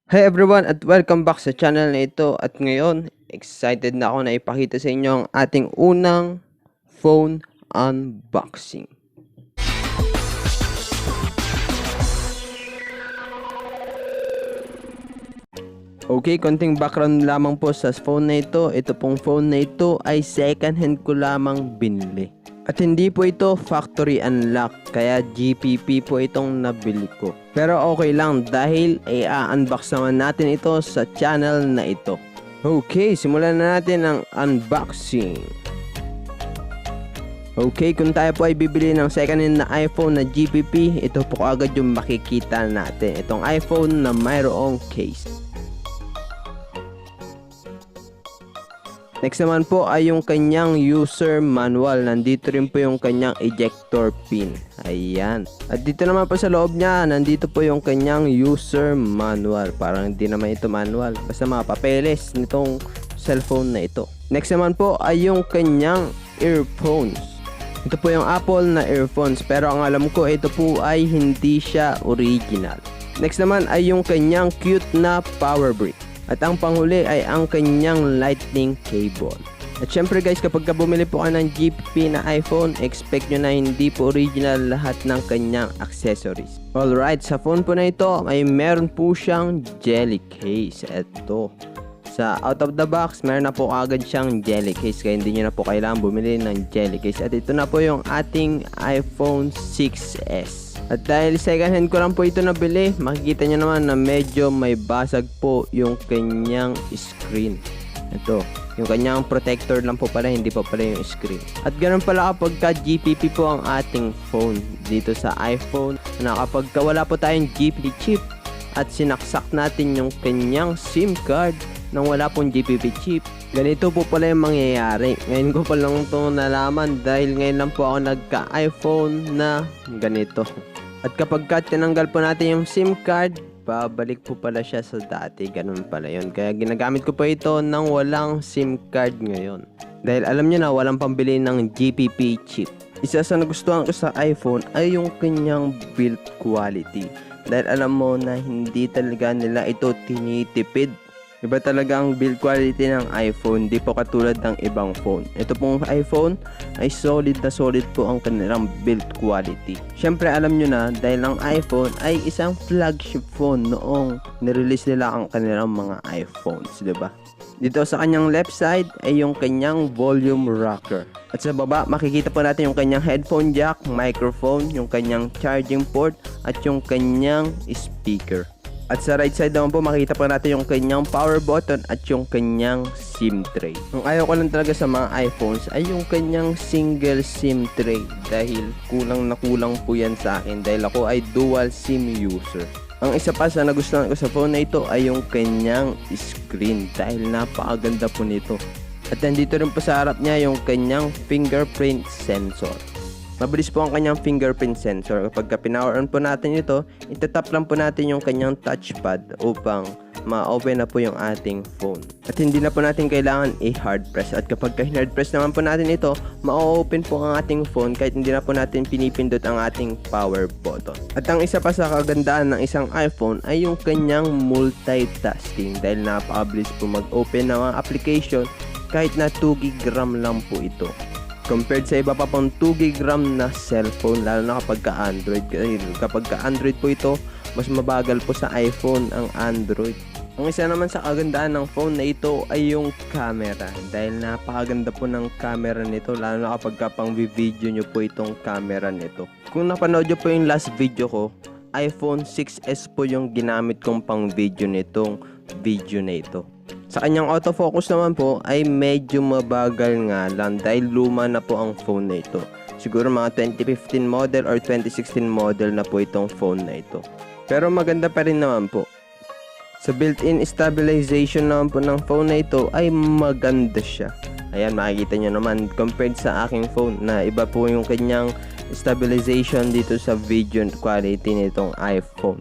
Hi everyone at welcome back sa channel na ito at ngayon excited na ako na ipakita sa inyo ang ating unang phone unboxing. Okay, konting background lamang po sa phone na ito. Ito pong phone na ito ay second hand ko lamang binili. At hindi po ito factory unlock, kaya GPP po itong nabili ko. Pero okay lang dahil i-unbox naman natin ito sa channel na ito. Okay, simulan na natin ang unboxing. Okay, kung tayo po ay bibili ng second hand na iPhone na GPP, ito po agad yung makikita natin. Itong iPhone na mayroong case. Next naman po ay yung kanyang user manual. Nandito rin po yung kanyang ejector pin. Ayan. At dito naman po sa loob niya, nandito po yung kanyang user manual. Parang hindi naman ito manual. Basta mga papeles nitong cellphone na ito. Next naman po ay yung kanyang earphones. Ito po yung Apple na earphones. Pero ang alam ko, ito po ay hindi siya original. Next naman ay yung kanyang cute na power brick. At ang panghuli ay ang kanyang lightning cable. At syempre guys, kapag bumili po kayo ng GPP na iPhone, expect nyo na hindi po original lahat ng kanyang accessories. Alright, sa phone po na ito ay meron po siyang jelly case. Ito. Sa out of the box, meron na po agad siyang jelly case. Kaya hindi nyo na po kailangan bumili ng jelly case. At ito na po yung ating iPhone 6s. At dahil second hand ko lang po ito nabili, makikita nyo naman na medyo may basag po yung kanyang screen. Ito, yung kanyang protector lang po pala, hindi pa pala yung screen. At ganun pala kapag ka GPP po ang ating phone dito sa iPhone, na kapag wala po tayong GPP chip at sinaksak natin yung kanyang SIM card nang wala pong GPP chip, ganito po pala yung mangyayari. Ngayon ko pa lang ito nalaman dahil ngayon lang po ako nagka-iPhone na ganito. At kapag tinanggal po natin yung SIM card, babalik po pala siya sa dati. Ganun pala yun. Kaya ginagamit ko po ito nang walang SIM card ngayon. Dahil alam nyo na walang pambili ng GPP chip. Isa sa nagustuhan ko sa iPhone ay yung kanyang build quality. Dahil alam mo na hindi talaga nila ito tinitipid. Iba talaga ang build quality ng iPhone, di po katulad ng ibang phone. Ito pong iPhone ay solid na solid po ang kanilang build quality. Syempre alam nyo na dahil ang iPhone ay isang flagship phone noong nirelease nila ang kanilang mga iPhones, di ba? Dito sa kanyang left side ay yung kanyang volume rocker. At sa baba makikita po natin yung kanyang headphone jack, microphone, yung kanyang charging port at yung kanyang speaker. At sa right side naman po makikita po natin yung kanyang power button at yung kanyang SIM tray. Ang ayaw ko lang talaga sa mga iPhones ay yung kanyang single SIM tray dahil kulang na kulang po yan sa akin dahil ako ay dual SIM user. Ang isa pa sa nagustuhan ko sa phone na ito ay yung kanyang screen dahil napakaganda po nito. At nandito rin po sa harap niya yung kanyang fingerprint sensor. Mabilis po ang kanyang fingerprint sensor. Kapag pinower on po natin ito, itatap lang po natin yung kanyang touchpad upang ma-open na po yung ating phone. At hindi na po natin kailangan i-hard press. At kapag hard press naman po natin ito, ma-open po ang ating phone kahit hindi na po natin pinipindot ang ating power button. At ang isa pa sa kagandaan ng isang iPhone ay yung kanyang multitasking dahil napakabilis po mag-open ng mga application kahit na 2GB RAM lang po ito. Compared sa iba pa pang 2GB RAM na cellphone, lalo na kapag ka-Android. Kapag ka-Android po ito, mas mabagal po sa iPhone ang Android. Ang isa naman sa kagandaan ng phone na ito ay yung camera. Dahil napakaganda po ng camera nito, lalo na kapag pang video nyo po itong camera nito. Kung napanood nyo po yung last video ko, iPhone 6s po yung ginamit kong pang video nitong video na ito. Sa kanyang autofocus naman po ay medyo mabagal nga lang dahil luma na po ang phone na ito. Siguro mga 2015 model or 2016 model na po itong phone na ito. Pero maganda pa rin naman po. Sa built-in stabilization naman po ng phone na ito ay maganda siya. Ayan, makikita nyo naman compared sa aking phone na iba po yung kanyang stabilization dito sa video quality nitong iPhone.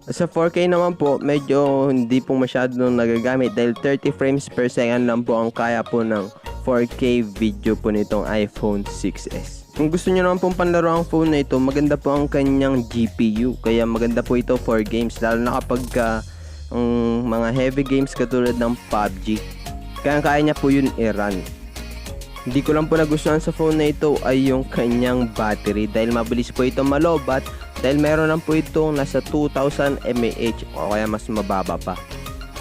Sa 4K naman po, medyo hindi po masyadong nagagamit dahil 30 frames per second lang po ang kaya po ng 4K video po nitong iPhone 6s. Kung gusto nyo naman pong panlaro ang phone na ito, maganda po ang kanyang GPU. Kaya maganda po ito for games, lalo na kapag ang mga heavy games katulad ng PUBG. Kaya niya po yun i-run. Hindi ko lang po nagustuhan sa phone na ito ay yung kanyang battery dahil mabilis po ito malobat dahil meron lang po itong nasa 2000 mAh o kaya mas mababa pa.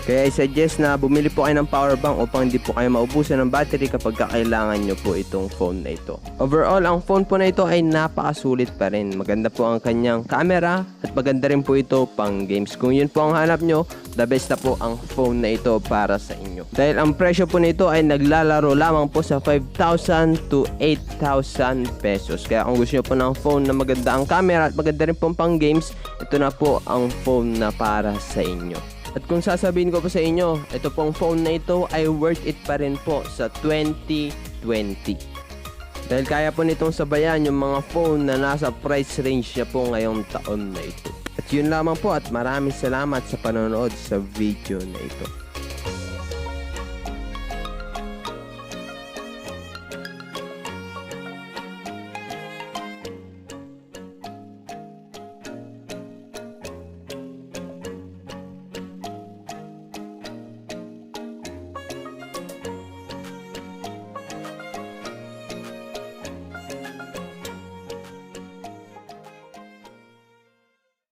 Kaya i-suggest na bumili po kayo ng power bank upang hindi po kayo maubusan ng battery kapag kailangan nyo po itong phone na ito. Overall, ang phone po na ito ay napakasulit pa rin. Maganda po ang kanyang camera at maganda rin po ito pang games. Kung yun po ang hanap nyo, the best na po ang phone na ito para sa inyo. Dahil ang presyo po nito ay naglalaro lamang po sa 5,000 to 8,000 pesos. Kaya kung gusto nyo po ng phone na maganda ang camera at maganda rin po pang games, ito na po ang phone na para sa inyo. At kung sasabihin ko po sa inyo, ito pong phone na ito ay worth it pa rin po sa 2020. Dahil kaya po nitong sabayan yung mga phone na nasa price range niya po ngayong taon na ito. At yun lamang po at maraming salamat sa panonood sa video na ito.